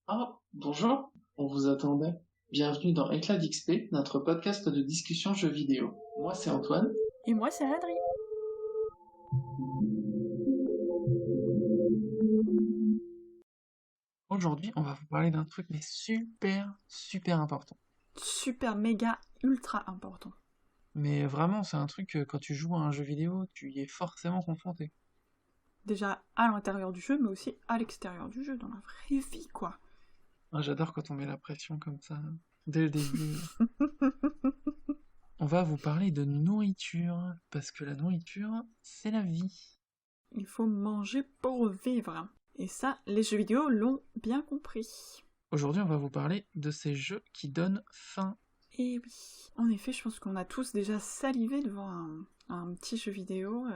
Ah, bonjour, on vous attendait. Bienvenue dans Éclat d'XP, notre podcast de discussion jeux vidéo. Moi, c'est Antoine. Et moi, c'est Adri. Aujourd'hui, on va vous parler d'un truc mais super important. Super, méga, ultra important. Mais vraiment, c'est un truc que quand tu joues à un jeu vidéo, tu y es forcément confronté. Déjà à l'intérieur du jeu, mais aussi à l'extérieur du jeu, dans la vraie vie, quoi. Ah, j'adore quand on met la pression comme ça, dès le début. On va vous parler de nourriture, parce que la nourriture, c'est la vie. Il faut manger pour vivre. Et ça, les jeux vidéo l'ont bien compris. Aujourd'hui, on va vous parler de ces jeux qui donnent faim. Et oui. En effet, je pense qu'on a tous déjà salivé devant un petit jeu vidéo.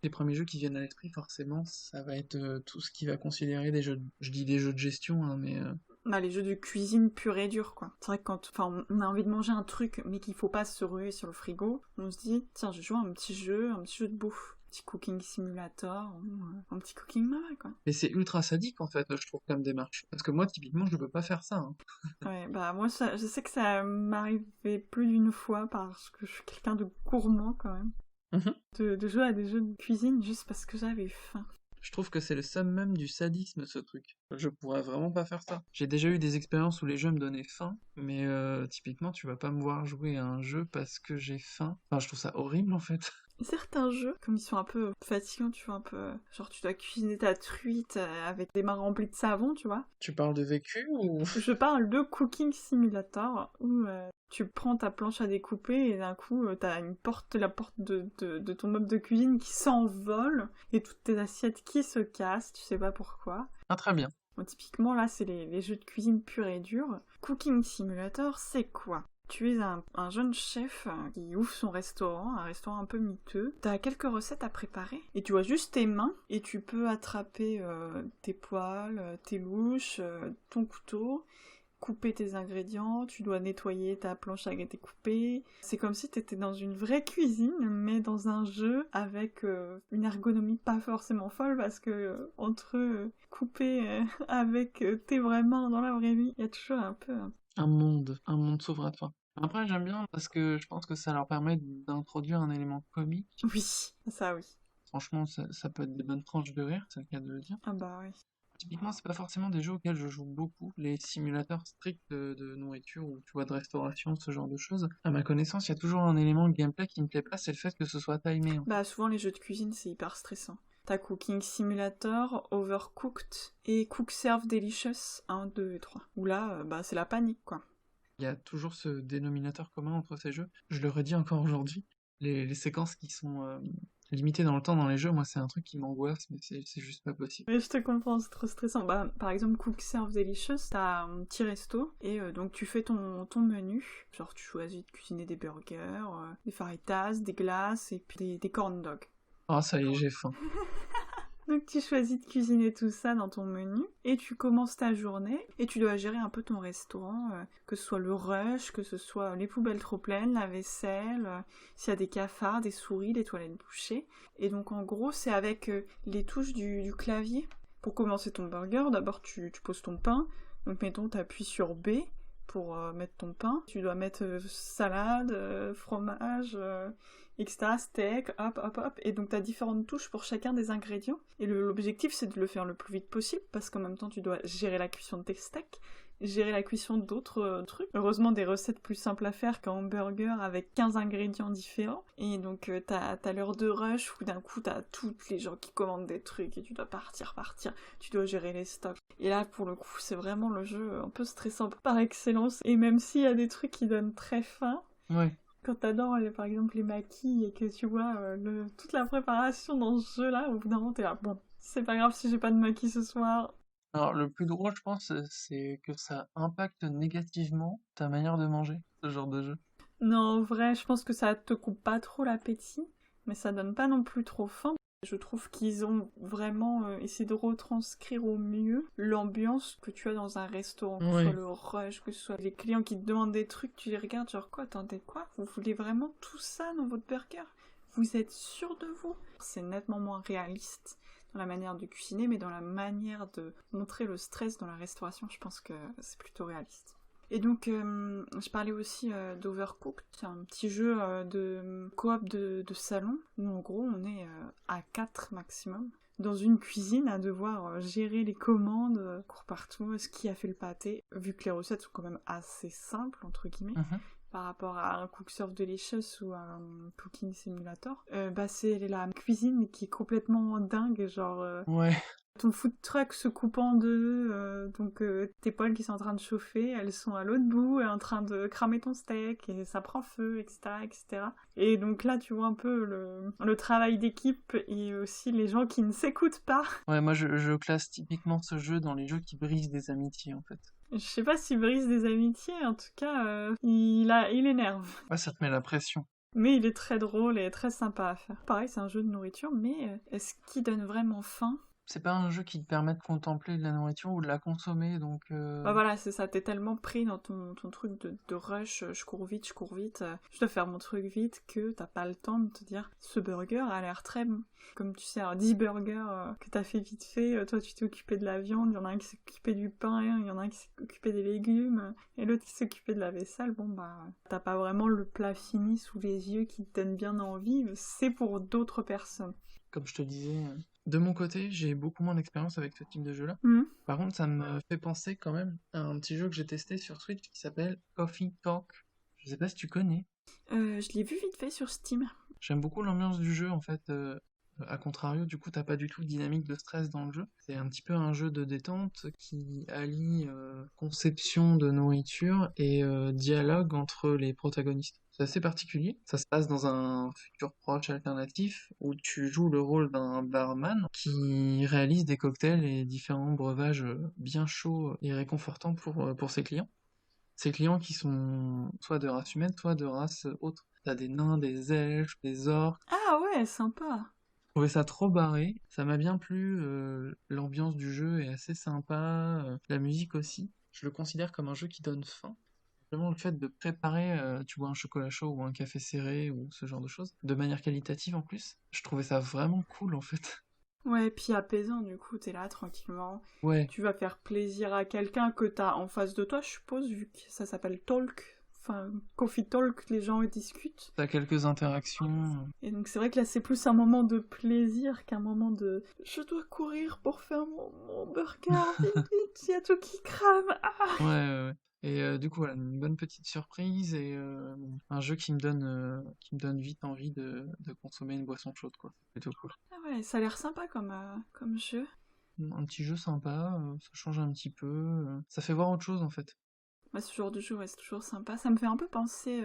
Les premiers jeux qui viennent à l'esprit, forcément, ça va être tout ce qui va considérer des jeux, je dis des jeux de gestion, hein, mais Bah, les jeux de cuisine pure et dure, quoi. C'est vrai que quand on a envie de manger un truc, mais qu'il faut pas se ruer sur le frigo, on se dit, tiens, je joue à un petit jeu de bouffe. Un petit cooking simulator, ou un petit cooking mama, quoi. mais c'est ultra sadique en fait, je trouve comme démarche. Parce que moi, typiquement, je peux pas faire ça, hein. Ouais, bah moi, je sais que ça m'arrivait plus d'une fois parce que je suis quelqu'un de gourmand, quand même. Mhm. De jouer à des jeux de cuisine juste parce que j'avais faim. Je trouve que c'est le summum du sadisme, ce truc. Je pourrais vraiment pas faire ça. J'ai déjà eu des expériences où les jeux me donnaient faim, mais typiquement, tu vas pas me voir jouer à un jeu parce que j'ai faim. Enfin, je trouve ça horrible en fait. Certains jeux, comme ils sont un peu fatigants, tu vois, un peu... Genre, tu dois cuisiner ta truite avec des mains remplies de savon, tu vois. Tu parles de vécu ou... Je parle de Cooking Simulator, où tu prends ta planche à découper et d'un coup, t'as la porte de ton meuble de cuisine qui s'envole et toutes tes assiettes qui se cassent, tu sais pas pourquoi. Ah, très bien. Bon, typiquement, là, c'est les jeux de cuisine purs et durs. Cooking Simulator, c'est quoi? Tu es un jeune chef qui ouvre son restaurant, un restaurant un peu miteux. T'as quelques recettes à préparer et tu vois juste tes mains et tu peux attraper tes poêles, tes louches, ton couteau, couper tes ingrédients, tu dois nettoyer ta planche à découper. C'est comme si t'étais dans une vraie cuisine, mais dans un jeu avec une ergonomie pas forcément folle parce que entre couper avec tes vraies mains dans la vraie vie, il y a toujours un peu... Un monde s'ouvre à toi. Après, j'aime bien parce que je pense que ça leur permet d'introduire un élément comique. Oui, ça oui. Franchement, ça peut être des bonnes tranches de rire, c'est le cas de le dire. Ah bah oui. Typiquement, c'est pas forcément des jeux auxquels je joue beaucoup, les simulateurs stricts de nourriture ou tu vois de restauration, ce genre de choses. À ma connaissance, il y a toujours un élément de gameplay qui me plaît pas, c'est le fait que ce soit timé, hein. Bah souvent les jeux de cuisine c'est hyper stressant. T'as Cooking Simulator, Overcooked et Cook Serve Delicious 1, 2 et 3. Où là, bah c'est la panique quoi. Il y a toujours ce dénominateur commun entre ces jeux. Je le redis encore aujourd'hui. Les séquences qui sont limitées dans le temps dans les jeux, moi c'est un truc qui m'angoisse, mais c'est juste pas possible. Mais je te comprends, c'est trop stressant. Bah, par exemple, Cook Serve Delicious, t'as un petit resto, et donc tu fais ton menu. Genre, tu choisis de cuisiner des burgers, des fajitas, des glaces, et puis des corn dogs. Ah, ça y est, j'ai faim. Donc tu choisis de cuisiner tout ça dans ton menu et tu commences ta journée et tu dois gérer un peu ton restaurant, que ce soit le rush, que ce soit les poubelles trop pleines, la vaisselle, s'il y a des cafards, des souris, les toilettes bouchées. Et donc en gros c'est avec les touches du clavier. Pour commencer ton burger, d'abord tu poses ton pain, donc mettons t'appuies sur B pour mettre ton pain. Tu dois mettre salade, fromage, etc. Steak, hop, hop, hop. Et donc, tu as différentes touches pour chacun des ingrédients. Et l'objectif, c'est de le faire le plus vite possible, parce qu'en même temps, tu dois gérer la cuisson de tes steaks, gérer la cuisson d'autres trucs. Heureusement, des recettes plus simples à faire qu'un hamburger avec 15 ingrédients différents. Et donc, t'as l'heure de rush où d'un coup, t'as tous les gens qui commandent des trucs et tu dois partir. Tu dois gérer les stocks. Et là, pour le coup, c'est vraiment le jeu un peu stressant par excellence. Et même s'il y a des trucs qui donnent très faim, Ouais. quand t'adores par exemple les maquis et que tu vois toute la préparation dans ce jeu-là, au bout d'un moment t'es là, bon, c'est pas grave si j'ai pas de maquis ce soir. Alors, le plus drôle, je pense, c'est que ça impacte négativement ta manière de manger, ce genre de jeu. Non, en vrai, je pense que ça te coupe pas trop l'appétit, mais ça donne pas non plus trop faim. Je trouve qu'ils ont vraiment essayé de retranscrire au mieux l'ambiance que tu as dans un restaurant, que ce soit Ouais. le rush, que ce soit les clients qui te demandent des trucs, tu les regardes genre quoi, attendez quoi, vous voulez vraiment tout ça dans votre burger? Vous êtes sûr de vous? C'est nettement moins réaliste, dans la manière de cuisiner, mais dans la manière de montrer le stress dans la restauration, je pense que c'est plutôt réaliste. Et donc, je parlais aussi d'Overcooked, c'est un petit jeu de coop de salon, où en gros on est à 4 maximum, dans une cuisine à devoir gérer les commandes, court partout, ce qui a fait le pâté, vu que les recettes sont quand même assez simples, entre guillemets, par rapport à un Cooksurf Delicious ou un Cooking Simulator, c'est la cuisine qui est complètement dingue, genre... Ouais. Ton food truck se coupe en deux, donc tes poêles qui sont en train de chauffer, elles sont à l'autre bout, en train de cramer ton steak, et ça prend feu, etc., etc. Et donc là, tu vois un peu le travail d'équipe, et aussi les gens qui ne s'écoutent pas. Ouais, moi je classe typiquement ce jeu dans les jeux qui brisent des amitiés en fait. Je sais pas s'il brise des amitiés, en tout cas, il énerve. Ouais, ça te met la pression. Mais il est très drôle et très sympa à faire. Pareil, c'est un jeu de nourriture, mais est-ce qu'il donne vraiment faim ? C'est pas un jeu qui te permet de contempler de la nourriture ou de la consommer, donc... Bah voilà, c'est ça, t'es tellement pris dans ton truc de rush, je cours vite, je dois faire mon truc vite, que t'as pas le temps de te dire, ce burger a l'air très bon. Comme tu sais, 10 burgers que t'as fait vite fait, toi tu t'es occupé de la viande, il y en a un qui s'est occupé du pain, il y en a un qui s'est occupé des légumes, et l'autre qui s'est occupé de la vaisselle, bon bah, t'as pas vraiment le plat fini sous les yeux qui te donne bien envie, c'est pour d'autres personnes. Comme je te disais, de mon côté, j'ai beaucoup moins d'expérience avec ce type de jeu-là. Mmh. Par contre, ça me fait penser quand même à un petit jeu que j'ai testé sur Switch qui s'appelle Coffee Talk. Je sais pas si tu connais. Je l'ai vu vite fait sur Steam. J'aime beaucoup l'ambiance du jeu en fait. A contrario, du coup, t'as pas du tout de dynamique de stress dans le jeu. C'est un petit peu un jeu de détente qui allie conception de nourriture et dialogue entre les protagonistes. C'est assez particulier. Ça se passe dans un futur proche alternatif où tu joues le rôle d'un barman qui réalise des cocktails et différents breuvages bien chauds et réconfortants pour ses clients. Ses clients qui sont soit de race humaine, soit de race autre. T'as des nains, des elfes, des orques. Ah ouais, sympa. Je trouvais ça trop barré, ça m'a bien plu, l'ambiance du jeu est assez sympa, la musique aussi. Je le considère comme un jeu qui donne faim. Vraiment le fait de préparer, tu vois, un chocolat chaud ou un café serré ou ce genre de choses, de manière qualitative en plus, je trouvais ça vraiment cool en fait. Ouais, puis apaisant, du coup, t'es là tranquillement. Ouais, Tu vas faire plaisir à quelqu'un que t'as en face de toi, je suppose, vu que ça s'appelle Talk. Enfin, Coffee Talk, les gens discutent. t'as quelques interactions. Et donc c'est vrai que là, c'est plus un moment de plaisir qu'un moment de je dois courir pour faire mon burger, vite, vite, il y a tout qui crame. Ah. Ouais, ouais, ouais. Et du coup, voilà, une bonne petite surprise et un jeu qui me donne vite envie de consommer une boisson chaude, quoi. C'est plutôt cool. Ah ouais, ça a l'air sympa comme jeu. Un petit jeu sympa, ça change un petit peu, ça fait voir autre chose en fait. Ouais, ce genre de jeu, ouais, c'est toujours sympa. Ça me fait un peu penser...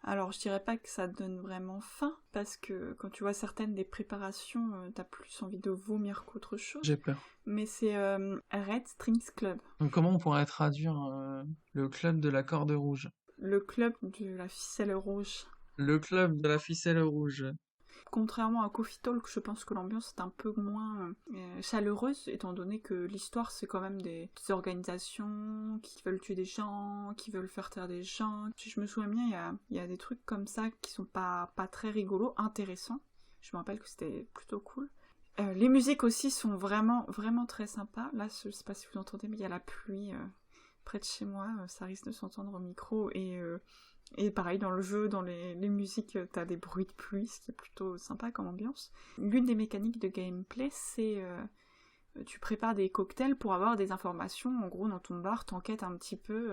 Alors, je dirais pas que ça donne vraiment faim, parce que quand tu vois certaines des préparations, t'as plus envie de vomir qu'autre chose. J'ai peur. Mais c'est Red Strings Club. Donc comment on pourrait traduire le club de la corde rouge? Le club de la ficelle rouge. Le club de la ficelle rouge. Contrairement à Coffee Talk, je pense que l'ambiance est un peu moins chaleureuse, étant donné que l'histoire, c'est quand même des organisations qui veulent tuer des gens, qui veulent faire taire des gens. Si je me souviens bien, il y a des trucs comme ça qui sont pas très rigolos, intéressants. Je me rappelle que c'était plutôt cool. Les musiques aussi sont vraiment, vraiment très sympas. Là, je sais pas si vous entendez, mais il y a la pluie près de chez moi. Ça risque de s'entendre au micro. Et pareil, dans le jeu, dans les musiques, t'as des bruits de pluie, ce qui est plutôt sympa comme ambiance. L'une des mécaniques de gameplay, c'est... tu prépares des cocktails pour avoir des informations. En gros, dans ton bar, t'enquêtes un petit peu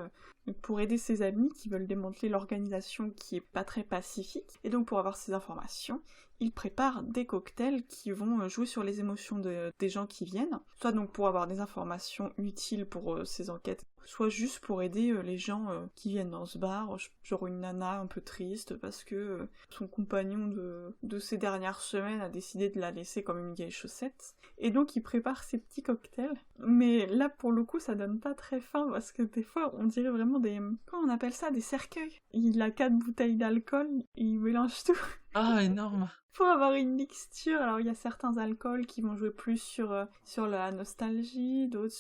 pour aider ses amis qui veulent démanteler l'organisation qui est pas très pacifique. Et donc, pour avoir ces informations, il prépare des cocktails qui vont jouer sur les émotions des gens qui viennent. Soit donc pour avoir des informations utiles pour ces enquêtes, soit juste pour aider les gens qui viennent dans ce bar, genre une nana un peu triste parce que son compagnon de ces dernières semaines a décidé de la laisser comme une vieille chaussette. Et donc il prépare ses petits cocktails. Mais là pour le coup ça donne pas très faim parce que des fois on dirait vraiment des... Comment on appelle ça? Des cercueils. Il a 4 bouteilles d'alcool, il mélange tout. Ah, énorme! Pour avoir une mixture, alors il y a certains alcools qui vont jouer plus sur la nostalgie, d'autres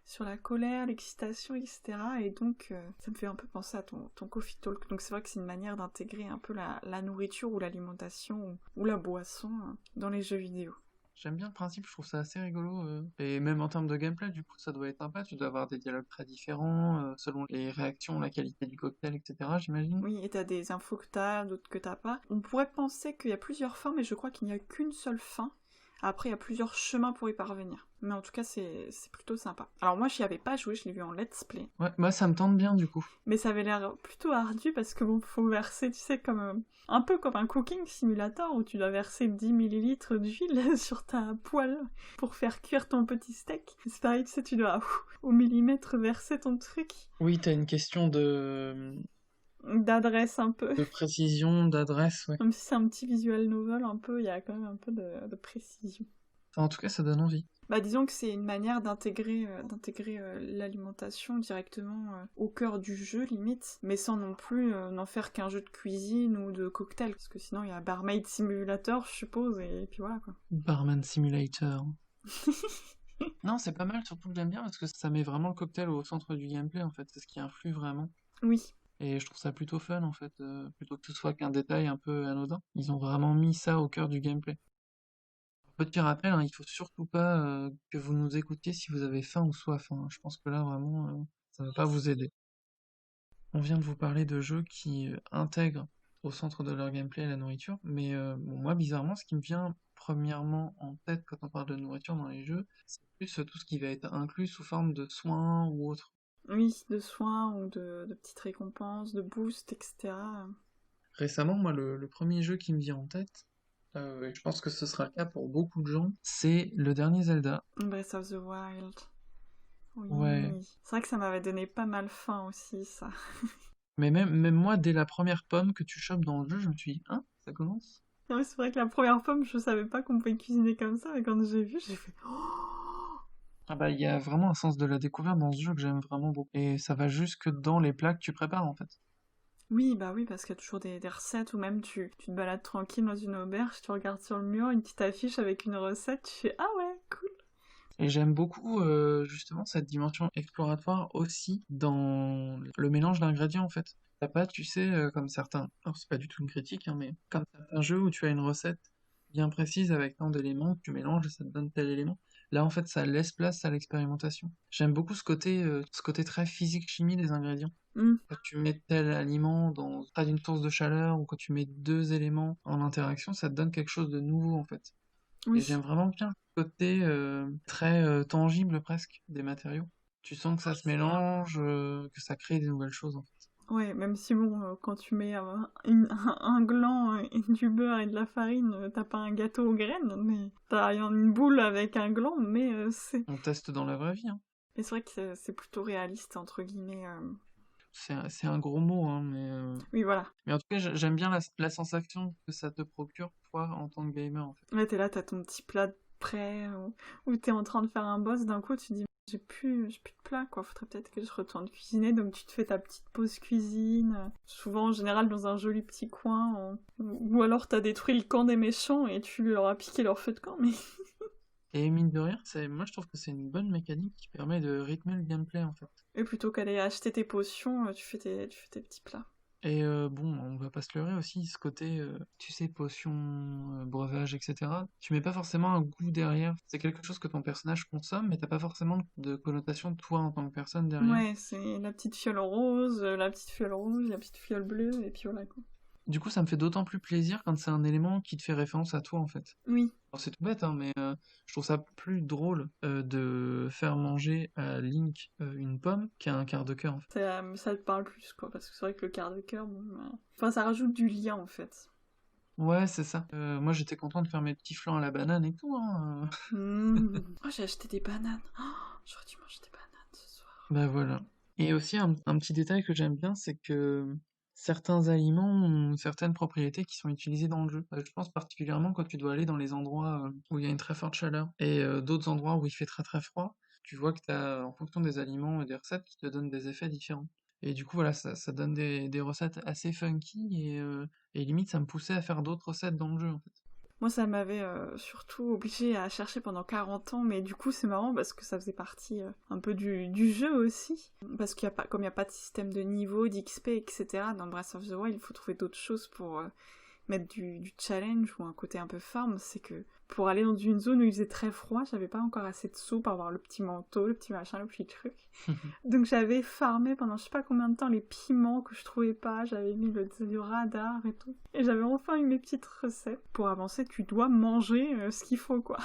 sur la colère, l'excitation, etc. Et donc ça me fait un peu penser à ton Coffee Talk. Donc c'est vrai que c'est une manière d'intégrer un peu la nourriture ou l'alimentation ou la boisson dans les jeux vidéo. J'aime bien le principe, je trouve ça assez rigolo. Et même en termes de gameplay, du coup, ça doit être sympa. Tu dois avoir des dialogues très différents selon les réactions, la qualité du cocktail, etc. J'imagine. Oui, et t'as des infos que t'as, d'autres que t'as pas. On pourrait penser qu'il y a plusieurs fins, mais je crois qu'il n'y a qu'une seule fin. Après, il y a plusieurs chemins pour y parvenir. Mais en tout cas, c'est plutôt sympa. Alors moi, j'y avais pas joué, je l'ai vu en let's play. Ouais, moi ça me tente bien du coup. Mais ça avait l'air plutôt ardu parce que bon, faut verser, tu sais, comme un peu comme un cooking simulator où tu dois verser 10 millilitres d'huile sur ta poêle pour faire cuire ton petit steak. C'est pareil, tu sais, tu dois au millimètre verser ton truc. Oui, t'as une question D'adresse un peu. de précision, d'adresse, ouais. Même si c'est un petit visual novel, un peu, il y a quand même un peu de précision. Enfin, en tout cas, ça donne envie. Bah disons que c'est une manière d'intégrer l'alimentation directement au cœur du jeu limite, mais sans non plus n'en faire qu'un jeu de cuisine ou de cocktail, parce que sinon il y a Barmaid Simulator je suppose, et puis voilà quoi. Barman Simulator. Non, c'est pas mal, surtout que j'aime bien parce que ça met vraiment le cocktail au centre du gameplay en fait, c'est ce qui influe vraiment. Oui, Et je trouve ça plutôt fun en fait, plutôt que ce soit qu'un détail un peu anodin. Ils ont vraiment mis ça au cœur du gameplay. Petit rappel, hein, il faut surtout pas que vous nous écoutiez si vous avez faim ou soif, hein. Je pense que là vraiment, ça va pas vous aider. On vient de vous parler de jeux qui intègrent au centre de leur gameplay la nourriture, mais bon, moi bizarrement, ce qui me vient premièrement en tête quand on parle de nourriture dans les jeux, c'est plus tout ce qui va être inclus sous forme de soins ou autre. oui, de soins ou de petites récompenses, de boosts, etc. Récemment, moi, le premier jeu qui me vient en tête, et je pense que ce sera le cas pour beaucoup de gens, c'est le dernier Zelda. Breath of the Wild. Ouais, Oui. C'est vrai que ça m'avait donné pas mal faim aussi, ça. mais même moi, dès la première pomme que tu chopes dans le jeu, je me suis dit, hein, ça commence? Non, mais c'est vrai que la première fois, je savais pas qu'on pouvait cuisiner comme ça, et quand j'ai vu, j'ai fait oh. Ah bah, il y a vraiment un sens de la découverte dans ce jeu que j'aime vraiment beaucoup. Et ça va jusque dans les plats que tu prépares, en fait. Oui, bah oui, parce qu'il y a toujours des recettes, ou même tu te balades tranquille dans une auberge, tu regardes sur le mur une petite affiche avec une recette, tu fais ah ouais, cool. Et j'aime beaucoup, justement, cette dimension exploratoire aussi dans le mélange d'ingrédients, en fait. T'as pas, tu sais, comme certains... Alors, c'est pas du tout une critique, hein, mais comme certains jeux où tu as une recette bien précise avec tant d'éléments que tu mélanges et ça te donne tel élément. Là, en fait, ça laisse place à l'expérimentation. J'aime beaucoup ce côté très physique-chimie des ingrédients. Hmm, Quand tu mets tel aliment près d'une source de chaleur ou quand tu mets deux éléments en interaction, ça te donne quelque chose de nouveau, en fait. Et oui. j'aime vraiment bien le côté très tangible presque des matériaux. Tu sens que ça se mélange, que ça crée des nouvelles choses en fait. Ouais, même si bon, quand tu mets un gland et du beurre et de la farine, t'as pas un gâteau aux graines, mais t'as une boule avec un gland, mais c'est... On teste dans la vraie vie, hein. Mais c'est vrai que c'est plutôt réaliste, entre guillemets. C'est un gros mot, hein, Oui, voilà. mais en tout cas j'aime bien la sensation que ça te procure toi en tant que gamer en fait. Ouais, t'es là, t'as ton petit plat prêt, ou t'es en train de faire un boss, d'un coup tu dis j'ai plus de plat quoi, faudrait peut-être que je retourne cuisiner, donc tu te fais ta petite pause cuisine, souvent en général dans un joli petit coin, ou alors t'as détruit le camp des méchants et tu leur as piqué leur feu de camp, mais... Et mine de rien, moi je trouve que c'est une bonne mécanique qui permet de rythmer le gameplay en fait. Et plutôt qu'aller acheter tes potions, tu fais tes petits plats. Et bon, on va pas se leurrer aussi, ce côté, tu sais, potion, breuvage, etc. Tu mets pas forcément un goût derrière. C'est quelque chose que ton personnage consomme, mais t'as pas forcément de connotation de toi en tant que personne derrière. Ouais, c'est la petite fiole rose, la petite fiole rouge, la petite fiole bleue, et puis voilà quoi. Du coup, ça me fait d'autant plus plaisir quand c'est un élément qui te fait référence à toi, en fait. Oui, Alors c'est tout bête, hein, mais je trouve ça plus drôle de faire manger à Link une pomme qu'à un quart de cœur, en fait. ça te parle plus quoi, parce que c'est vrai que le quart de cœur, bon... Enfin, ça rajoute du lien en fait. Ouais, c'est ça. Moi, j'étais content de faire mes petits flancs à la banane et tout, hein. Oh, j'ai acheté des bananes. Oh, j'aurais dû manger des bananes ce soir. Bah voilà. Et aussi un petit détail que j'aime bien, c'est que certains aliments ont certaines propriétés qui sont utilisées dans le jeu. Je pense particulièrement quand tu dois aller dans les endroits où il y a une très forte chaleur et d'autres endroits où il fait très très froid, tu vois que tu as, en fonction des aliments et des recettes, qui te donnent des effets différents. Et du coup, voilà, ça donne des recettes assez funky et limite, ça me poussait à faire d'autres recettes dans le jeu, en fait. Moi, ça m'avait surtout obligé à chercher pendant 40 ans, mais du coup, c'est marrant parce que ça faisait partie un peu du jeu aussi. Parce qu'il y a pas, comme il n'y a pas de système de niveau, d'XP, etc., dans Breath of the Wild, il faut trouver d'autres choses mettre du challenge ou un côté un peu farm, c'est que pour aller dans une zone où il faisait très froid, j'avais pas encore assez de sous pour avoir le petit manteau, le petit machin, le petit truc. Donc j'avais farmé pendant je sais pas combien de temps les piments que je trouvais pas, j'avais mis du radar et tout. Et j'avais enfin eu mes petites recettes. Pour avancer, tu dois manger ce qu'il faut, quoi.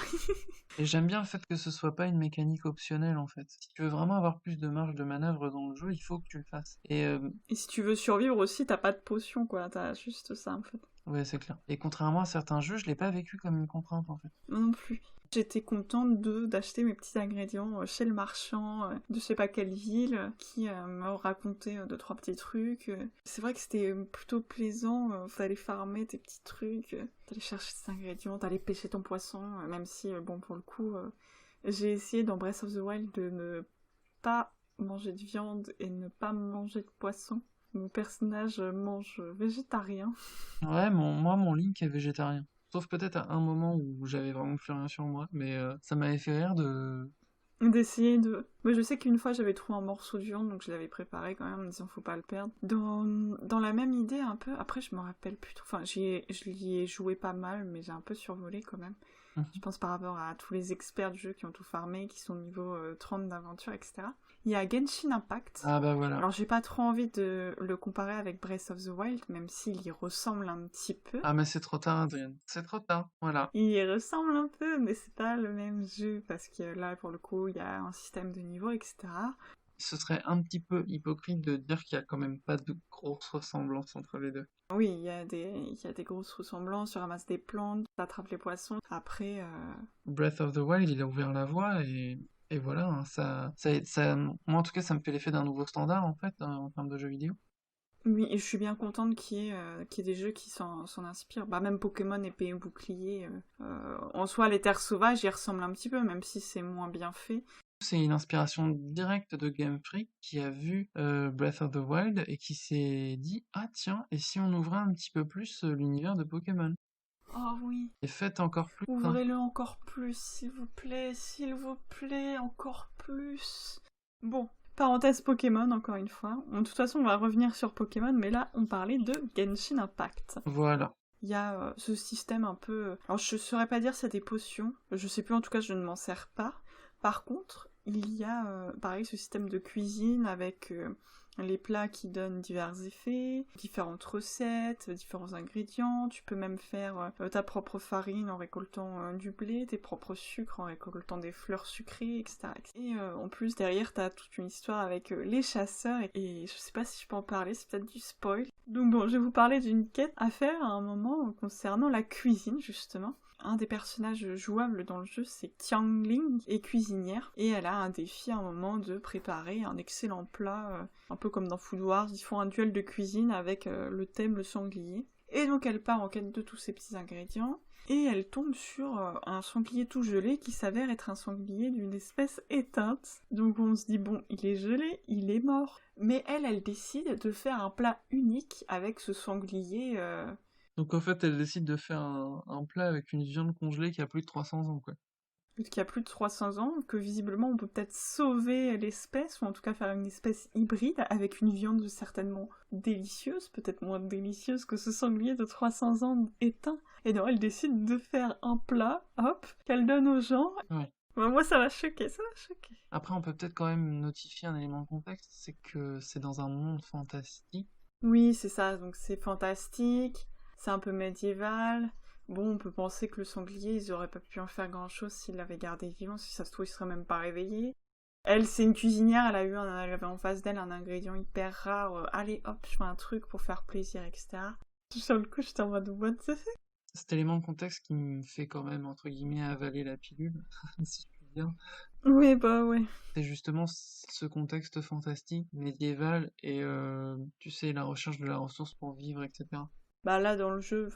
Et j'aime bien le fait que ce soit pas une mécanique optionnelle en fait. Si tu veux vraiment avoir plus de marge de manœuvre dans le jeu, il faut que tu le fasses. Et Et si tu veux survivre aussi, t'as pas de potion, quoi, t'as juste ça en fait. ouais, c'est clair. Et contrairement à certains jeux, je l'ai pas vécu comme une contrainte en fait. Moi non plus. J'étais contente d'acheter mes petits ingrédients chez le marchand de je sais pas quelle ville qui m'a raconté deux trois petits trucs. C'est vrai que c'était plutôt plaisant. T'allais farmer tes petits trucs, t'allais chercher tes ingrédients, t'allais pêcher ton poisson, même si bon pour le coup j'ai essayé dans Breath of the Wild de ne pas manger de viande et ne pas manger de poisson. Mon personnage mange végétarien. Ouais, mon Link est végétarien. Sauf peut-être à un moment où j'avais vraiment plus rien sur moi, mais ça m'avait fait rire de... D'essayer de... Mais je sais qu'une fois j'avais trouvé un morceau de viande, donc je l'avais préparé quand même en me disant faut pas le perdre. Dans la même idée un peu, après je me rappelle plus trop, enfin je l'y ai joué pas mal, mais j'ai un peu survolé quand même. Je pense par rapport à tous les experts du jeu qui ont tout farmé, qui sont niveau 30 d'aventure, etc. Il y a Genshin Impact. Ah bah voilà. Alors j'ai pas trop envie de le comparer avec Breath of the Wild, même s'il y ressemble un petit peu. Ah mais c'est trop tard, Adrien. C'est trop tard, voilà. Il y ressemble un peu, mais c'est pas le même jeu, parce que là, pour le coup, il y a un système de niveau, etc. Ce serait un petit peu hypocrite de dire qu'il y a quand même pas de grosses ressemblances entre les deux. Oui, il y a des grosses ressemblances, tu ramasses des plantes, tu attrapes les poissons. Après, Breath of the Wild, il a ouvert la voie et voilà, hein, moi en tout cas, ça me fait l'effet d'un nouveau standard en fait, en termes de jeux vidéo. oui, et je suis bien contente qu'il y ait des jeux qui s'en inspirent. Bah, même Pokémon épée et bouclier. En soi, les terres sauvages, y ressemblent un petit peu, même si c'est moins bien fait. C'est une inspiration directe de Game Freak qui a vu Breath of the Wild et qui s'est dit ah tiens, et si on ouvrait un petit peu plus l'univers de Pokémon Oh oui, et faites encore plus. ouvrez-le encore plus, s'il vous plaît, encore plus. Bon, parenthèse Pokémon, encore une fois. De toute façon, on va revenir sur Pokémon, mais là, on parlait de Genshin Impact. Voilà. Il y a ce système un peu... Alors, je saurais pas dire si c'est des potions. Je sais plus, en tout cas, je ne m'en sers pas. Par contre, il y a, pareil, ce système de cuisine avec les plats qui donnent divers effets, différentes recettes, différents ingrédients. Tu peux même faire ta propre farine en récoltant du blé, tes propres sucres en récoltant des fleurs sucrées, etc. Et en plus, derrière, t'as toute une histoire avec les chasseurs. Et je sais pas si je peux en parler, c'est peut-être du spoil. Donc bon, je vais vous parler d'une quête à faire à un moment concernant la cuisine, justement. Un des personnages jouables dans le jeu, c'est Qiangling, est cuisinière, et elle a un défi à un moment de préparer un excellent plat, un peu comme dans Food Wars, ils font un duel de cuisine avec le thème le sanglier. Et donc elle part en quête de tous ces petits ingrédients, et elle tombe sur un sanglier tout gelé qui s'avère être un sanglier d'une espèce éteinte. Donc on se dit bon, il est gelé, il est mort. Mais elle décide de faire un plat unique avec ce sanglier... Donc en fait, elle décide de faire un plat avec une viande congelée qui a plus de 300 ans, quoi. Qui a plus de 300 ans, que visiblement on peut peut-être sauver l'espèce, ou en tout cas faire une espèce hybride avec une viande certainement délicieuse, peut-être moins délicieuse que ce sanglier de 300 ans éteint. Et donc elle décide de faire un plat, hop, qu'elle donne aux gens. Ouais. Bah, moi ça m'a choqué, ça m'a choqué. Après, on peut peut-être quand même notifier un élément de contexte, c'est que c'est dans un monde fantastique. Oui, c'est ça, donc c'est fantastique, c'est un peu médiéval. Bon, on peut penser que le sanglier, ils auraient pas pu en faire grand-chose s'ils l'avaient gardé vivant, si ça se trouve, il serait même pas réveillé. Elle, c'est une cuisinière, elle avait en face d'elle un ingrédient hyper rare, allez hop, je fais un truc pour faire plaisir, etc. Sur le coup, j'étais en mode, what the fuck? Cet élément de contexte qui me fait quand même, entre guillemets, avaler la pilule, si je puis dire. Oui, bah ouais. C'est justement ce contexte fantastique, médiéval, et tu sais, la recherche de la ressource pour vivre, etc. Bah là, dans le jeu,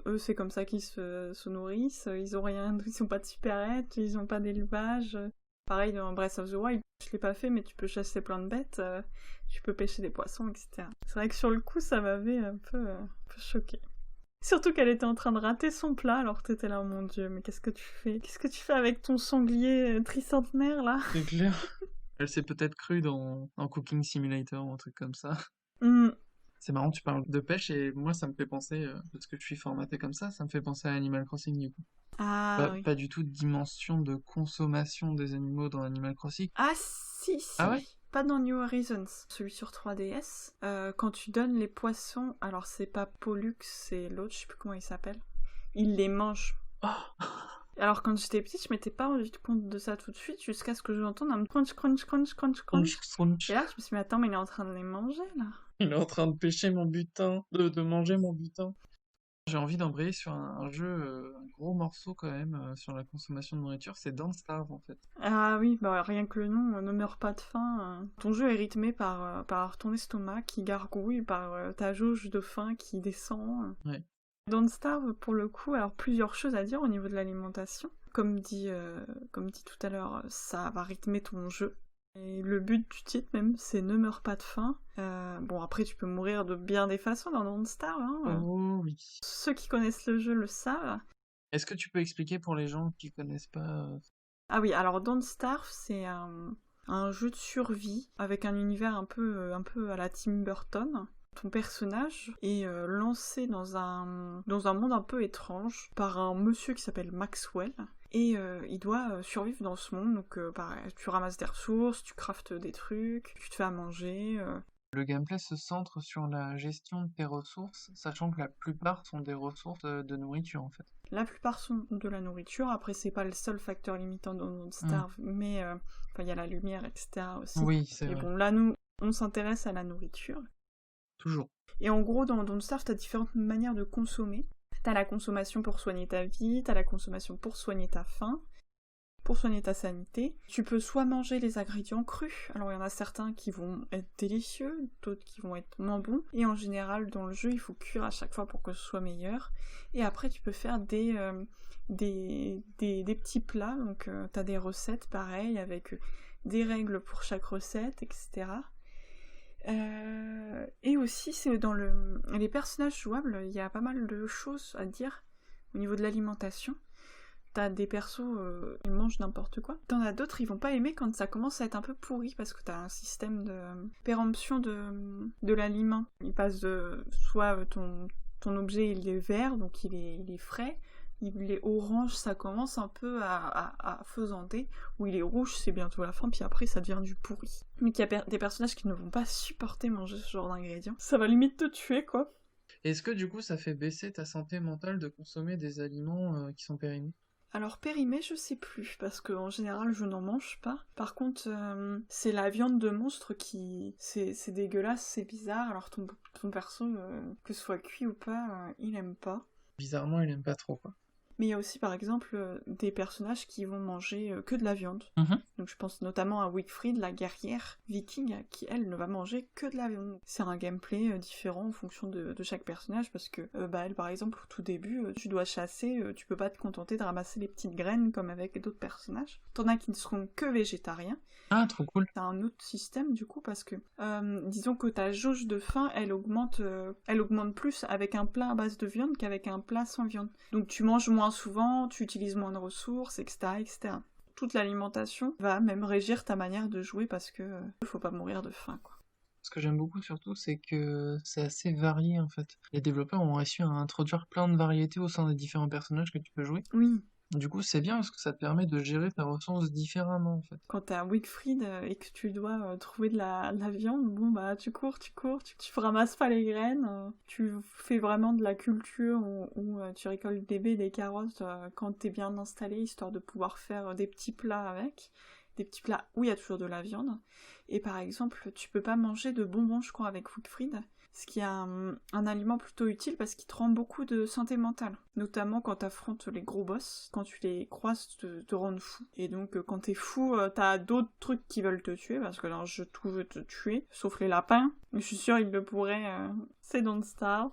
eux, c'est comme ça qu'ils se nourrissent, ils ont rien, ils ont pas de supérettes, ils ont pas d'élevage. Pareil dans Breath of the Wild, je l'ai pas fait, mais tu peux chasser plein de bêtes, tu peux pêcher des poissons, etc. C'est vrai que sur le coup, ça m'avait un peu choqué. Surtout qu'elle était en train de rater son plat, alors t'étais là, oh mon dieu, mais qu'est-ce que tu fais? Qu'est-ce que tu fais avec ton sanglier tricentenaire, là? C'est clair. Elle s'est peut-être crue dans Cooking Simulator ou un truc comme ça. C'est marrant, tu parles de pêche et moi ça me fait penser, parce que je suis formaté comme ça me fait penser à Animal Crossing du coup. Ah oui. Pas du tout de dimension de consommation des animaux dans Animal Crossing. Ah si, Ah ouais? si. Pas dans New Horizons, celui sur 3DS. Quand tu donnes les poissons, alors c'est pas Pollux, c'est l'autre, je sais plus comment il s'appelle. Il les mange. Oh, Alors quand j'étais petite, je m'étais pas rendu compte de ça tout de suite, jusqu'à ce que je l'entende un crunch, crunch, crunch, crunch, crunch, crunch. crunch. Et là, je me suis dit, mais attends, mais il est en train de les manger, là. Il est en train de pêcher mon butin, de manger mon butin. J'ai envie d'embrayer sur un jeu, un gros morceau quand même, sur la consommation de nourriture, c'est Don't Starve en fait. Ah oui, bah rien que le nom, ne meurt pas de faim. Ton jeu est rythmé par ton estomac qui gargouille, par ta jauge de faim qui descend. Ouais. Don't Starve, pour le coup, alors plusieurs choses à dire au niveau de l'alimentation. Comme dit tout à l'heure, ça va rythmer ton jeu. Et le but du titre même, c'est ne meurs pas de faim. Bon, après, tu peux mourir de bien des façons dans Don't Starve. Hein. Oh oui. Ceux qui connaissent le jeu le savent. Est-ce que tu peux expliquer pour les gens qui connaissent pas Ah oui, alors Don't Starve, c'est un jeu de survie avec un univers un peu à la Tim Burton. Ton personnage est lancé dans un monde un peu étrange par un monsieur qui s'appelle Maxwell. Et il doit survivre dans ce monde, donc pareil, tu ramasses des ressources, tu craftes des trucs, tu te fais à manger. Le gameplay se centre sur la gestion de tes ressources, sachant que la plupart sont des ressources de nourriture en fait. La plupart sont de la nourriture, après c'est pas le seul facteur limitant dans Don't Starve, mais il y a la lumière, etc. aussi. Oui, c'est Et vrai. bon, là nous, on s'intéresse à la nourriture. Toujours. Et en gros, dans Don't Starve, t'as différentes manières de consommer. T'as la consommation pour soigner ta vie, t'as la consommation pour soigner ta faim, pour soigner ta sanité. Tu peux soit manger les ingrédients crus, alors il y en a certains qui vont être délicieux, d'autres qui vont être moins bons, et en général dans le jeu il faut cuire à chaque fois pour que ce soit meilleur. Et après tu peux faire des petits plats, donc t'as des recettes pareil, avec des règles pour chaque recette, etc. Et aussi, c'est dans les personnages jouables, il y a pas mal de choses à dire au niveau de l'alimentation. T'as des persos, ils mangent n'importe quoi. T'en as d'autres, ils vont pas aimer quand ça commence à être un peu pourri, parce que t'as un système de péremption de l'aliment. Il passe de soit ton objet il est vert, donc il est frais, il est orange, ça commence un peu à faisanter, ou il est rouge, c'est bientôt la fin, puis après ça devient du pourri. Mais qu'il y a des personnages qui ne vont pas supporter manger ce genre d'ingrédients. Ça va limite te tuer, quoi. Est-ce que du coup ça fait baisser ta santé mentale de consommer des aliments qui sont périmés? Alors périmé, je sais plus, parce qu'en général je n'en mange pas. Par contre, c'est la viande de monstre qui... C'est dégueulasse, c'est bizarre, alors ton perso, que ce soit cuit ou pas, il aime pas. Bizarrement, il aime pas trop quoi. Mais il y a aussi par exemple des personnages qui vont manger que de la viande. Donc je pense notamment à Wigfrid, la guerrière viking, qui elle ne va manger que de la viande. C'est un gameplay différent en fonction de chaque personnage, parce que elle par exemple au tout début, tu dois chasser, tu peux pas te contenter de ramasser les petites graines comme avec d'autres personnages. T'en as qui ne seront que végétariens. Ah, trop cool. C'est un autre système du coup, parce que disons que ta jauge de faim elle augmente plus avec un plat à base de viande qu'avec un plat sans viande. Donc tu manges moins souvent, tu utilises moins de ressources, etc. etc. Toute l'alimentation va même régir ta manière de jouer, parce que faut pas mourir de faim, quoi. Ce que j'aime beaucoup surtout, c'est que c'est assez varié en fait. Les développeurs ont réussi à introduire plein de variétés au sein des différents personnages que tu peux jouer. Oui. Du coup, c'est bien parce que ça te permet de gérer ta ressource différemment en fait. Quand t'as Wigfrid et que tu dois trouver de la viande, bon bah tu cours, tu ramasses pas les graines, tu fais vraiment de la culture où tu récoltes des baies, des carottes quand t'es bien installé, histoire de pouvoir faire des petits plats avec, des petits plats où il y a toujours de la viande. Et par exemple, tu peux pas manger de bonbons, je crois, avec Wigfrid, ce qui est un aliment plutôt utile parce qu'il te rend beaucoup de santé mentale. Notamment quand t'affrontes les gros boss, quand tu les croises, te rendent fou. Et donc quand t'es fou, t'as d'autres trucs qui veulent te tuer, parce que leur jeu tout veut te tuer, sauf les lapins. Mais je suis sûre ils le pourraient, c'est Don't Starve.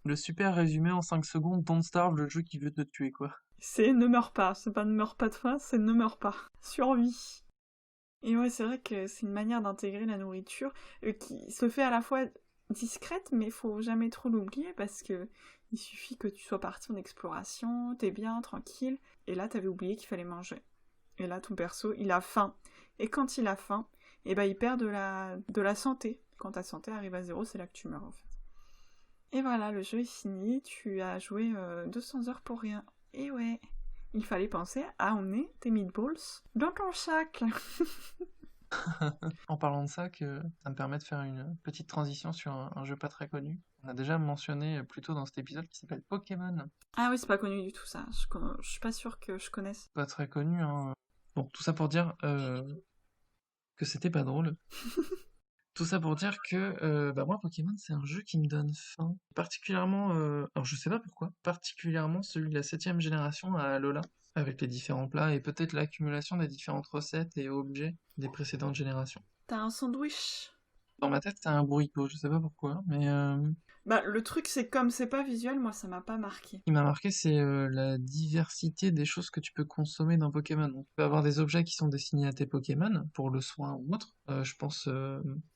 Le super résumé en 5 secondes, Don't Starve, le jeu qui veut te tuer quoi. C'est ne meurs pas, c'est pas ne meurs pas de faim, c'est ne meurs pas. Survie. Et ouais, c'est vrai que c'est une manière d'intégrer la nourriture qui se fait à la fois discrète, mais faut jamais trop l'oublier, parce que il suffit que tu sois parti en exploration, t'es bien, tranquille, et là t'avais oublié qu'il fallait manger. Et là ton perso, il a faim. Et quand il a faim, il perd de la santé. Quand ta santé arrive à zéro, c'est là que tu meurs en fait. Et voilà, le jeu est fini, tu as joué 200 heures pour rien. Et ouais, il fallait penser à emmener tes meatballs dans ton sac. En parlant de ça, ça me permet de faire une petite transition sur un jeu pas très connu. On a déjà mentionné plus tôt dans cet épisode qui s'appelle Pokémon. Ah oui, c'est pas connu du tout ça, je suis pas sûre que je connaisse. Pas très connu, hein. Bon, tout ça pour dire que c'était pas drôle. Tout ça pour dire que moi, Pokémon, c'est un jeu qui me donne faim. Particulièrement, alors je sais pas pourquoi, particulièrement celui de la 7ème génération à Alola, avec les différents plats et peut-être l'accumulation des différentes recettes et objets des précédentes générations. T'as un sandwich. Dans ma tête, c'est un burrito, je sais pas pourquoi, mais Bah, le truc, c'est comme c'est pas visuel, moi, ça m'a pas marqué. ce qui m'a marqué, c'est la diversité des choses que tu peux consommer dans Pokémon. Donc, tu peux avoir des objets qui sont destinés à tes Pokémon, pour le soin ou autre. Je pense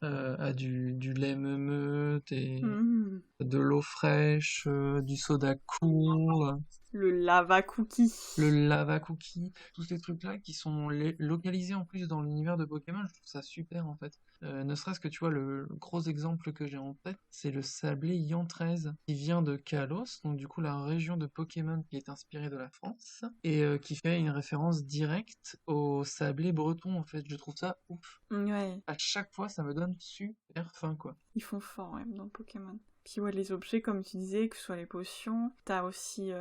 à du lait meumeude, Mhm. de l'eau fraîche, du soda cool, Le lava cookie. le lava cookie, tous ces trucs-là qui sont localisés en plus dans l'univers de Pokémon, je trouve ça super en fait. Ne serait-ce que tu vois, le gros exemple que j'ai en tête, c'est le sablé Yantraise, qui vient de Kalos, donc du coup la région de Pokémon qui est inspirée de la France, et qui fait une référence directe au sablé breton en fait. Je trouve ça ouf. Ouais, À chaque fois, ça me donne super faim quoi. ils font fort, ouais, dans Pokémon. Puis ouais, les objets, comme tu disais, que ce soit les potions, t'as aussi,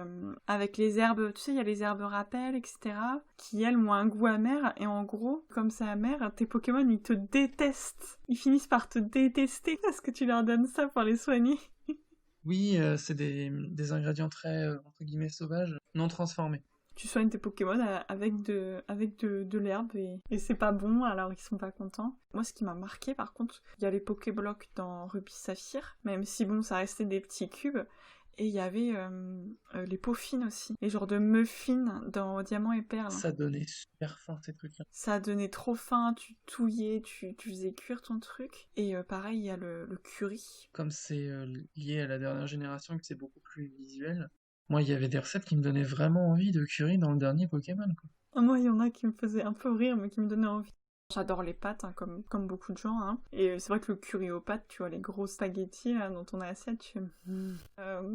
avec les herbes, tu sais, il y a les herbes rappel, etc., qui, elles, ont un goût amer, et en gros, comme c'est amer, tes Pokémon, ils te détestent. Ils finissent par te détester parce que tu leur donnes ça pour les soigner. Oui, c'est des ingrédients très, entre guillemets, sauvages, non transformés. Tu soignes tes Pokémon avec de l'herbe et c'est pas bon, alors ils sont pas contents. Moi, ce qui m'a marqué, par contre, il y a les Pokéblocs dans Ruby Saphir, même si bon, ça restait des petits cubes. Et il y avait les Pauphines aussi, les genres de muffins dans Diamant et Perle. Ça donnait super faim ces trucs-là. Ça donnait trop faim, tu touillais, tu faisais cuire ton truc. Et pareil, il y a le curry. Comme c'est lié à la dernière génération et que c'est beaucoup plus visuel, moi il y avait des recettes qui me donnaient vraiment envie de curry dans le dernier Pokémon, quoi. Moi, il y en a qui me faisaient un peu rire, mais qui me donnaient envie. J'adore les pâtes, hein, comme beaucoup de gens. Hein. Et c'est vrai que le curry aux pâtes, tu vois, les gros spaghettis là, dans ton assiette,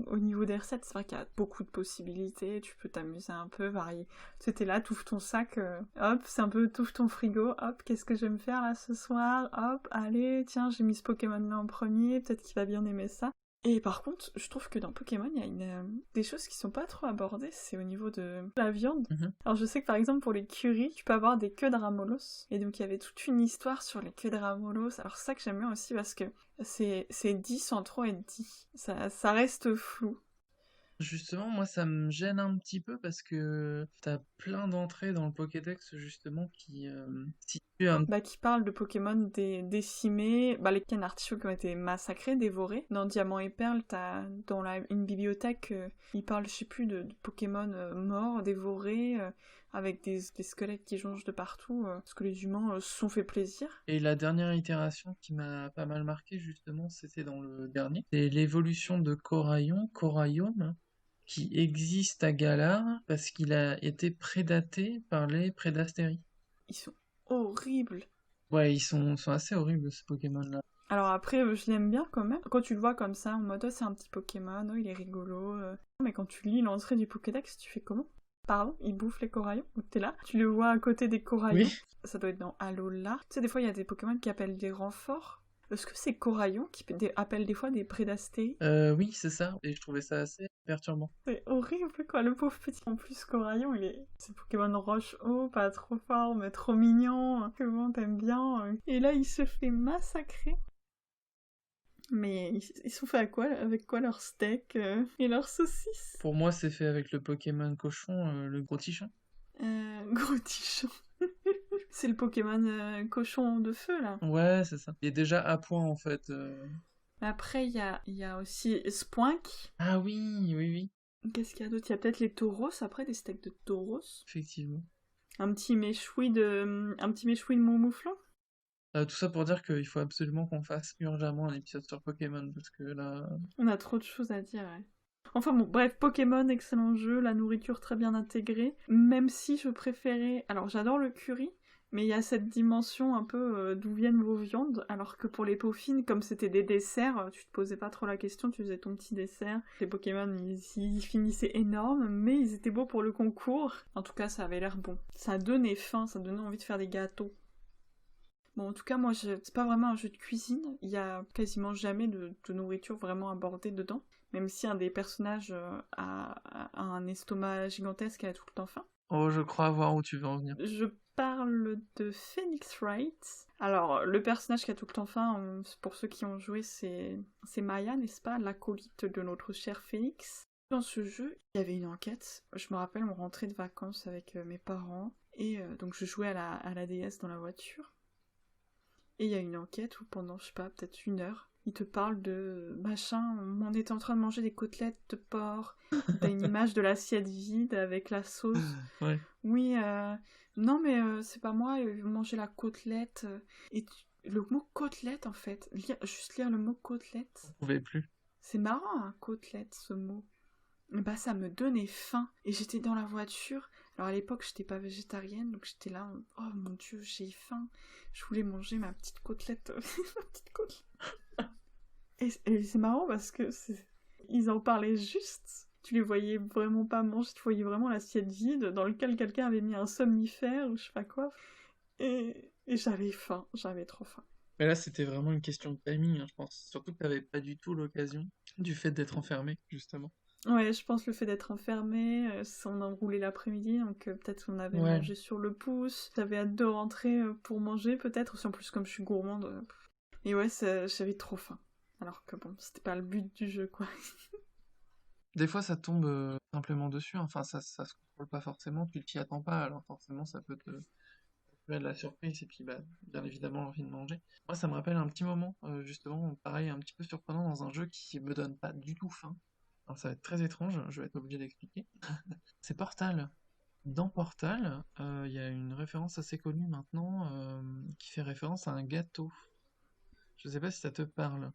au niveau des recettes, c'est vrai qu'il y a beaucoup de possibilités. Tu peux t'amuser un peu, varier. Tu étais là, t'ouvres ton sac, hop, c'est un peu, t'ouvres ton frigo, hop, qu'est-ce que je vais me faire là ce soir? Hop, allez, tiens, j'ai mis ce Pokémon là en premier, peut-être qu'il va bien aimer ça. Et par contre, je trouve que dans Pokémon, il y a des choses qui sont pas trop abordées, c'est au niveau de la viande. Alors je sais que par exemple pour les currys, tu peux avoir des queues de ramolos. Et donc il y avait toute une histoire sur les queues de ramolos. Alors c'est ça que j'aime bien aussi parce que c'est dit sans trop être dit. Ça reste flou. Justement, moi ça me gêne un petit peu parce que t'as plein d'entrées dans le Pokédex justement qui situent un... Bah, qui parle de Pokémon décimés, bah, les cannes artichauts qui ont été massacrés, dévorés. Dans Diamant et Perle, t'as dans une bibliothèque, il parle, je sais plus, de Pokémon morts, dévorés, avec des squelettes qui jonchent de partout, parce que les humains se sont fait plaisir. Et la dernière itération qui m'a pas mal marqué justement, c'était dans le dernier. C'est l'évolution de Coraillon, qui existe à Galar parce qu'il a été prédaté par les Prédastéries. Ils sont horribles. Ouais, ils sont assez horribles ces Pokémon-là. Alors après, je l'aime bien quand même. Quand tu le vois comme ça, en mode, oh, c'est un petit Pokémon, oh, il est rigolo. Mais quand tu lis l'entrée du Pokédex, tu fais comment? Pardon, il bouffe les coraillons. T'es là, tu le vois à côté des coraillons. Oui. Ça doit être dans Alola. Tu sais, des fois, il y a des Pokémon qui appellent des renforts. Est-ce que c'est Coraillon qui appelle des fois des Prédastéries? Oui, c'est ça. Et je trouvais ça assez perturbant. C'est horrible, quoi, le pauvre petit. En plus, Coraillon, c'est Pokémon roche-eau, pas trop fort, mais trop mignon. Comment t'aimes bien. Et là, il se fait massacrer. Mais ils sont faits à quoi? Avec quoi leur steak et leurs saucisses? Pour moi, c'est fait avec le Pokémon cochon, le gros tichon. Gros tichon. C'est le Pokémon cochon de feu, là. Ouais, c'est ça. Il est déjà à point, en fait. Après, il y a aussi Spoink. Ah oui, oui, oui. Qu'est-ce qu'il y a d'autre? Il y a peut-être les tauros, après, des steaks de tauros. Effectivement. Un petit méchoui de Montmouflon. Tout ça pour dire qu'il faut absolument qu'on fasse urgemment un épisode sur Pokémon, parce que là... On a trop de choses à dire, ouais. Enfin bon, bref, Pokémon, excellent jeu, la nourriture très bien intégrée, même si je préférais... Alors j'adore le curry, Mais il y a cette dimension un peu d'où viennent vos viandes, alors que pour les peaufines, comme c'était des desserts, tu te posais pas trop la question, tu faisais ton petit dessert. Les Pokémon, ils finissaient énormes, mais ils étaient beaux pour le concours. En tout cas, ça avait l'air bon. Ça donnait faim, ça donnait envie de faire des gâteaux. Bon, en tout cas, moi, c'est pas vraiment un jeu de cuisine. Il y a quasiment jamais de nourriture vraiment abordée dedans. Même si un des personnages a un estomac gigantesque et a tout le temps faim. Oh, je crois voir où tu veux en venir. Je parle de Phoenix Wright. Alors, le personnage qui a tout le temps faim, pour ceux qui ont joué, c'est Maya, n'est-ce pas? L'acolyte de notre cher Phoenix. Dans ce jeu, il y avait une enquête. Je me rappelle, on rentrait de vacances avec mes parents. Et donc, je jouais à la DS dans la voiture. Et il y a une enquête où pendant, je sais pas, peut-être 1 heure, il te parle de machin, on était en train de manger des côtelettes de porc, t'as une image de l'assiette vide avec la sauce. Ouais. Oui, non mais c'est pas moi, vous mangez la côtelette. Le mot côtelette en fait, juste lire le mot côtelette, Je pouvais plus. c'est marrant hein, côtelette ce mot. Bah ça me donnait faim et j'étais dans la voiture. Alors à l'époque j'étais pas végétarienne donc j'étais là, oh mon dieu j'ai faim. Je voulais manger ma petite côtelette. Ma petite côtelette. Et c'est marrant parce que ils en parlaient juste. Tu les voyais vraiment pas manger, tu voyais vraiment l'assiette vide dans lequel quelqu'un avait mis un somnifère ou je sais pas quoi. Et j'avais faim, j'avais trop faim. Mais là, c'était vraiment une question de timing, hein, je pense. Surtout que t'avais pas du tout l'occasion du fait d'être enfermé, justement. Ouais, je pense le fait d'être enfermé, on a roulé l'après-midi, donc peut-être qu'on avait Ouais. mangé sur le pouce. J'avais hâte de rentrer pour manger, peut-être. Aussi, en plus, comme je suis gourmande. Et ouais, j'avais trop faim. Alors que bon, c'était pas le but du jeu, quoi. Des fois, ça tombe simplement dessus, hein. Enfin, ça se contrôle pas forcément, tu t'y attends pas, alors forcément, ça peut te créer de la surprise, et puis, bah, bien évidemment, l'envie de manger. Moi, ça me rappelle un petit moment, justement, pareil, un petit peu surprenant dans un jeu qui me donne pas du tout faim. Alors, ça va être très étrange, je vais être obligé d'expliquer. C'est Portal. Dans Portal, il y a une référence assez connue maintenant, qui fait référence à un gâteau. Je sais pas si ça te parle.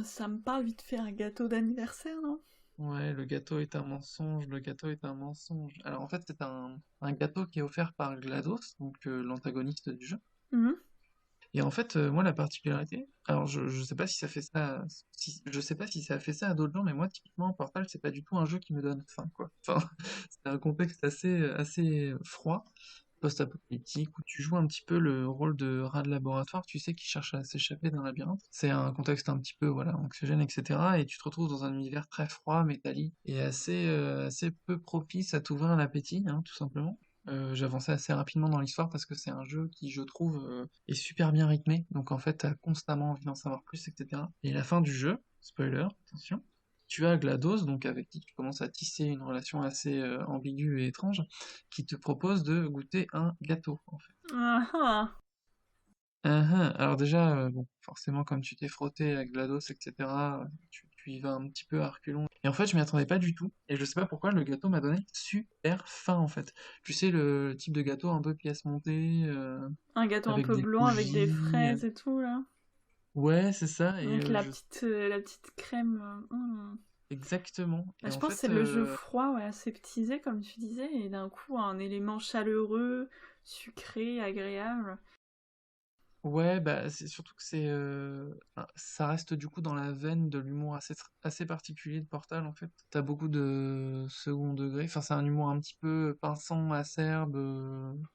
Ça me parle vite fait un gâteau d'anniversaire, non? Ouais, le gâteau est un mensonge, le gâteau est un mensonge. Alors en fait, c'est un gâteau qui est offert par GLaDOS, donc l'antagoniste du jeu. Mhm. Et en fait, moi, la particularité, alors je sais pas si ça fait ça, je sais pas si ça a fait ça à d'autres gens, mais moi, typiquement, Portal, c'est pas du tout un jeu qui me donne faim, quoi. Enfin, c'est un contexte assez froid, post-apocalyptique, où tu joues un petit peu le rôle de rat de laboratoire, tu sais, qui cherche à s'échapper d'un labyrinthe. C'est un contexte un petit peu, voilà, anxiogène, etc. Et tu te retrouves dans un univers très froid, métallique, et assez peu propice à t'ouvrir l'appétit, hein, tout simplement. J'avançais assez rapidement dans l'histoire parce que c'est un jeu qui, je trouve, est super bien rythmé. Donc en fait, t'as constamment envie d'en savoir plus, etc. Et la fin du jeu, spoiler, attention, tu as GLaDOS, donc avec qui tu commences à tisser une relation assez ambiguë et étrange, qui te propose de goûter un gâteau, en fait. Ah ah. Alors déjà, bon, forcément, comme tu t'es frotté avec GLaDOS, etc., tu y vas un petit peu à reculons. Et en fait, je m'y attendais pas du tout. Et je sais pas pourquoi, le gâteau m'a donné super faim, en fait. Tu sais, le type de gâteau un peu pièce montée, Un gâteau un avec peu des blanc avec des bougies. fraises et tout, là. Ouais, c'est ça. Et Avec la petite crème. exactement. Bah, Et je en pense que fait, c'est le jeu froid, ouais, aseptisé, comme tu disais, et d'un coup, un élément chaleureux, sucré, agréable. ouais, bah, c'est surtout que ça reste du coup dans la veine de l'humour assez particulier de Portal, en fait. T'as beaucoup de second degré, enfin, c'est un humour un petit peu pinçant, acerbe,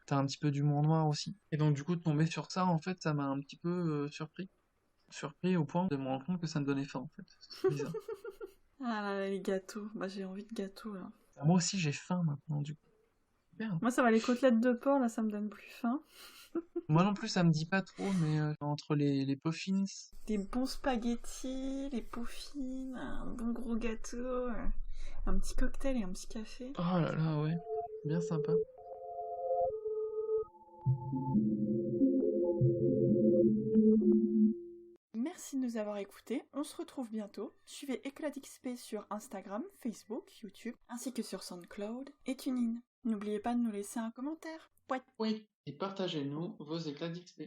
t'as un petit peu d'humour noir aussi. Et donc, du coup, de tomber sur ça, en fait, ça m'a un petit peu surpris. Surpris au point de me rendre compte que ça me donnait faim, en fait. C'est bizarre. Ah là là, les gâteaux. Bah, j'ai envie de gâteaux, là. Moi aussi, j'ai faim maintenant, du coup. Super. Moi, ça va, les côtelettes de porc, là, ça me donne plus faim. Moi non plus, ça me dit pas trop, mais entre les puffins. Des bons spaghettis, les pauphines, un bon gros gâteau, un petit cocktail et un petit café. Oh là là, ouais. Bien sympa. Merci de nous avoir écoutés, on se retrouve bientôt. Suivez Éclat d'XP sur Instagram, Facebook, YouTube, ainsi que sur SoundCloud et TuneIn. N'oubliez pas de nous laisser un commentaire. Oui. Et partagez-nous vos éclats d'XP.